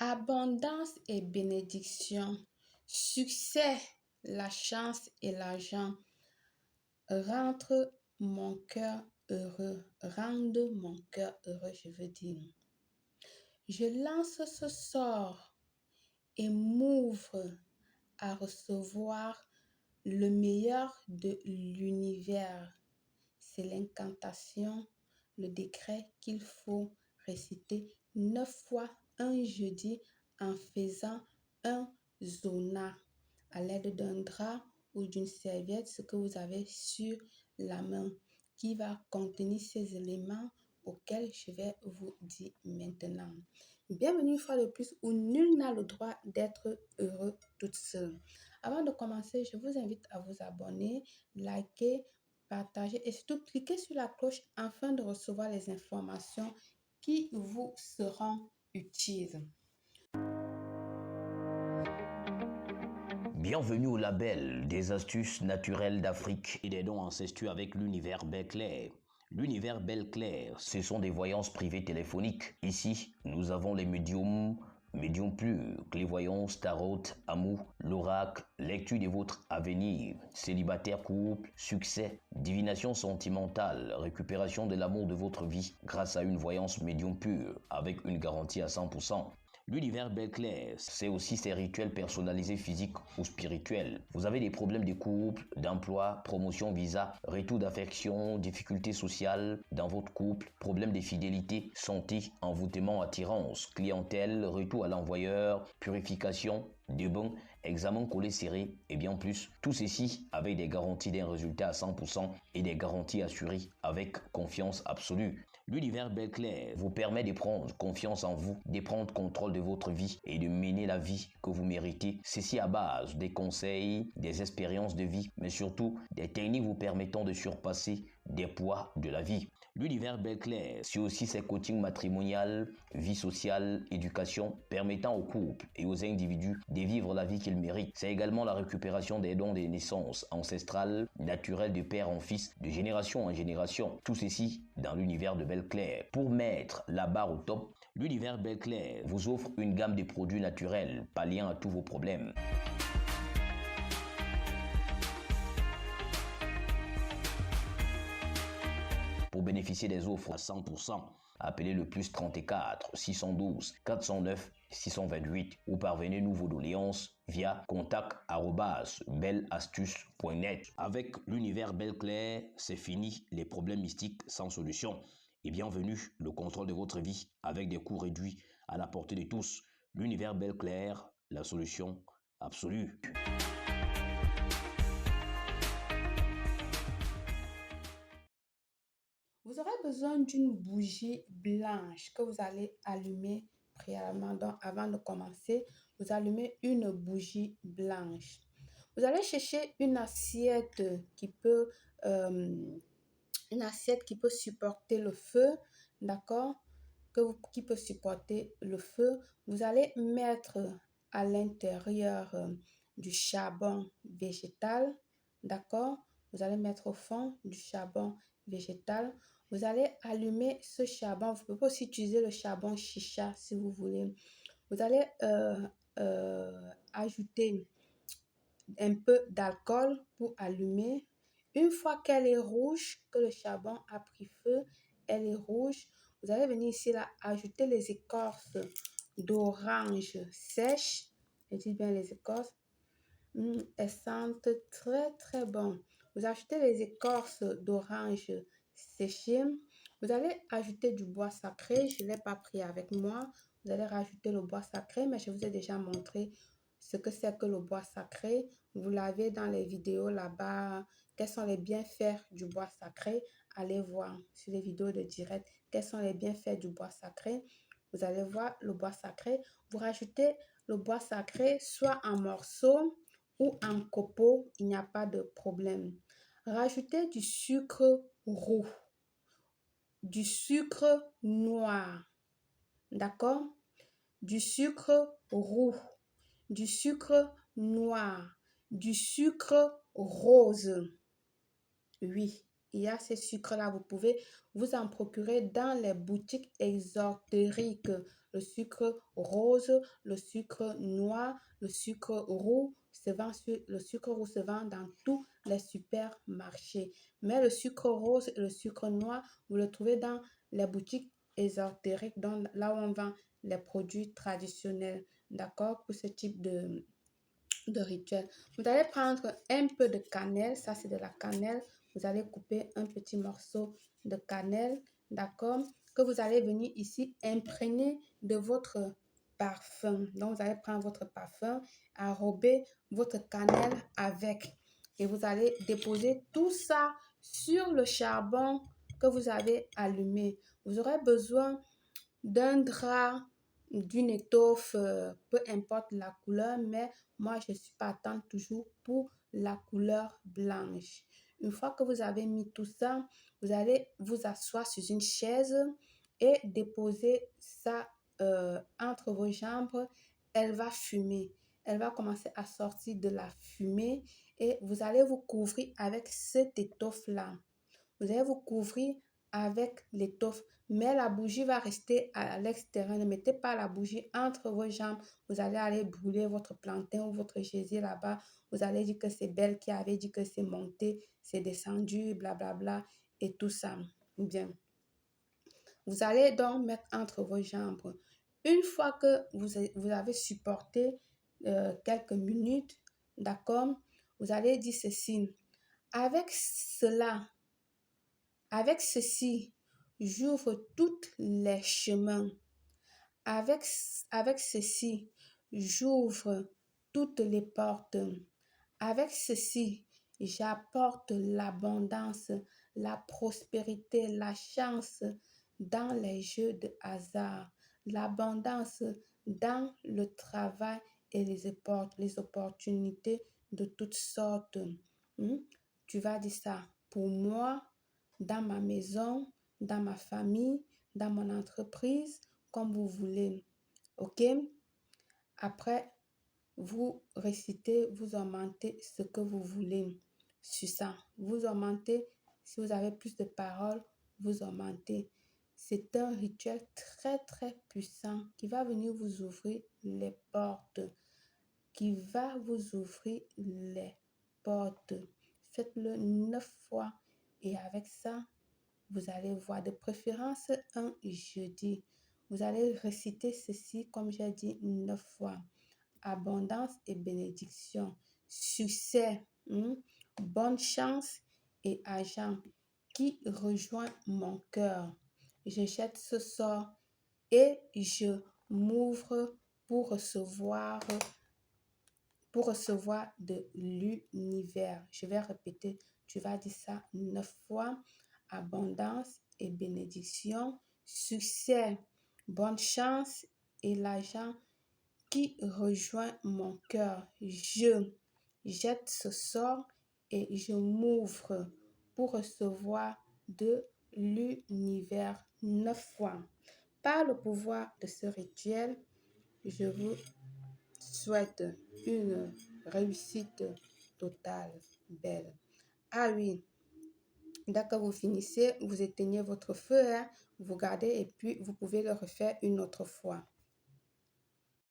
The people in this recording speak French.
Abondance et bénédiction, succès, la chance et l'argent mon cœur rendent mon cœur heureux, je veux dire. Je lance ce sort et m'ouvre à recevoir le meilleur de l'univers. C'est l'incantation, le décret qu'il faut réciter 9 fois un jeudi en faisant un zona à l'aide d'un drap ou d'une serviette, ce que vous avez sur la main, qui va contenir ces éléments auxquels je vais vous dire maintenant. Bienvenue une fois de plus où nul n'a le droit d'être heureux toute seule. Avant de commencer, je vous invite à vous abonner, liker, partager et surtout cliquer sur la cloche afin de recevoir les informations qui vous seront utiles. Bienvenue au label des astuces naturelles d'Afrique et des dons ancestraux avec l'univers Belle-Claire. L'univers Belle-Claire, ce sont des voyances privées téléphoniques. Ici, nous avons les médiums purs, clairvoyance, tarot, amour, l'oracle, lecture de votre avenir, célibataire, couple, succès, divination sentimentale, récupération de l'amour de votre vie grâce à une voyance médium pure avec une garantie à 100%. L'univers Belle-Claire, c'est aussi ces rituels personnalisés physiques ou spirituels. Vous avez des problèmes de couple, d'emploi, promotion, visa, retour d'affection, difficultés sociales dans votre couple, problèmes de fidélité, santé, envoûtement, attirance, clientèle, retour à l'envoyeur, purification, débon, examen collé serré et bien plus. Tout ceci avec des garanties d'un résultat à 100% et des garanties assurées avec confiance absolue. L'univers Belle-Claire vous permet de prendre confiance en vous, de prendre contrôle de votre vie et de mener la vie que vous méritez. Ceci à base des conseils, des expériences de vie, mais surtout des techniques vous permettant de surpasser des poids de la vie. L'univers Belle-Claire, c'est aussi ses coachings matrimonial, vie sociale, éducation, permettant aux couples et aux individus de vivre la vie qu'ils méritent. C'est également la récupération des dons des naissances ancestrales, naturelles de père en fils, de génération en génération. Tout ceci dans l'univers de Belle-Claire. Pour mettre la barre au top, l'univers Belle-Claire vous offre une gamme de produits naturels palliant à tous vos problèmes. Pour bénéficier des offres à 100%, appelez le plus 34 612 409 628 ou parvenez-nous vos doléances via contact@belleastuce.net. Avec l'univers Belle-Claire, c'est fini les problèmes mystiques sans solution. Et bienvenue le contrôle de votre vie avec des coûts réduits à la portée de tous. L'univers Belle-Claire, la solution absolue. Vous aurez besoin d'une bougie blanche que vous allez allumer préalablement. Donc, avant de commencer, vous allumez une bougie blanche. Vous allez chercher une assiette qui peut supporter le feu, d'accord? Qui peut supporter le feu. Vous allez mettre à l'intérieur du charbon végétal, d'accord? Vous allez mettre au fond du charbon végétal. Vous allez allumer ce charbon. Vous pouvez aussi utiliser le charbon chicha si vous voulez. Vous allez ajouter un peu d'alcool pour allumer. Une fois qu'elle est rouge, que le charbon a pris feu, elle est rouge, vous allez venir ici là, ajouter les écorces d'orange sèches. Je dis bien les écorces. Elles sentent très très bon. Vous ajoutez les écorces d'orange séchées. Vous allez ajouter du bois sacré. Je ne l'ai pas pris avec moi. Vous allez rajouter le bois sacré, mais je vous ai déjà montré ce que c'est que le bois sacré. Vous l'avez dans les vidéos là-bas. Quels sont les bienfaits du bois sacré? Allez voir sur les vidéos de direct. Quels sont les bienfaits du bois sacré? Vous allez voir le bois sacré. Vous rajoutez le bois sacré soit en morceaux ou en copeaux. Il n'y a pas de problème. Rajoutez du sucre roux, du sucre noir, d'accord? Du sucre roux, du sucre noir, du sucre rose. Oui, il y a ces sucres-là. Vous pouvez vous en procurer dans les boutiques ésotériques. Le sucre rose, le sucre noir, le sucre roux le sucre roux se vend dans tous les supermarchés. Mais le sucre rose et le sucre noir, vous le trouvez dans les boutiques ésotériques, là où on vend les produits traditionnels, d'accord, pour ce type de rituel. Vous allez prendre un peu de cannelle, ça c'est de la cannelle. Vous allez couper un petit morceau de cannelle, d'accord, que vous allez venir ici imprégner de votre parfum. Donc, vous allez prendre votre parfum, enrober votre cannelle avec et vous allez déposer tout ça sur le charbon que vous avez allumé. Vous aurez besoin d'un drap, d'une étoffe, peu importe la couleur, mais moi, je suis partante toujours pour la couleur blanche. Une fois que vous avez mis tout ça, vous allez vous asseoir sur une chaise et déposer ça entre vos jambes. Elle va fumer. Elle va commencer à sortir de la fumée et vous allez vous couvrir avec cette étoffe-là. Vous allez vous couvrir avec l'étoffe, mais la bougie va rester à l'extérieur. Ne mettez pas la bougie entre vos jambes. Vous allez aller brûler votre plantain ou votre gésier là-bas. Vous allez dire que c'est Belle qui avait dit que c'est monté, c'est descendu, blablabla et tout ça. Bien. Vous allez donc mettre entre vos jambes. Une fois que vous avez supporté quelques minutes, d'accord, vous allez dire ceci. Avec cela, avec ceci, j'ouvre tous les chemins. Avec ceci, j'ouvre toutes les portes. Avec ceci, j'apporte l'abondance, la prospérité, la chance dans les jeux de hasard, l'abondance dans le travail et les opportunités de toutes sortes. Tu vas dire ça pour moi, dans ma maison, dans ma famille, dans mon entreprise, comme vous voulez. OK? Après, vous récitez, vous augmentez ce que vous voulez sur ça. Vous augmentez, si vous avez plus de paroles, vous augmentez. C'est un rituel très, très puissant qui va venir vous ouvrir les portes. Qui va vous ouvrir les portes. Faites-le 9 fois et avec ça, vous allez voir de préférence un jeudi. Vous allez réciter ceci, comme j'ai dit, 9 fois. Abondance et bénédiction, succès, bonne chance et argent qui rejoint mon cœur. Je jette ce sort et je m'ouvre pour recevoir de l'univers. Je vais répéter, tu vas dire ça 9 fois. Abondance et bénédiction, succès, bonne chance et l'argent qui rejoint mon cœur. Je jette ce sort et je m'ouvre pour recevoir de l'univers 9 fois. Par le pouvoir de ce rituel, je vous souhaite une réussite totale, Belle. Ah oui, dès que vous finissez, vous éteignez votre feu, vous gardez et puis vous pouvez le refaire une autre fois.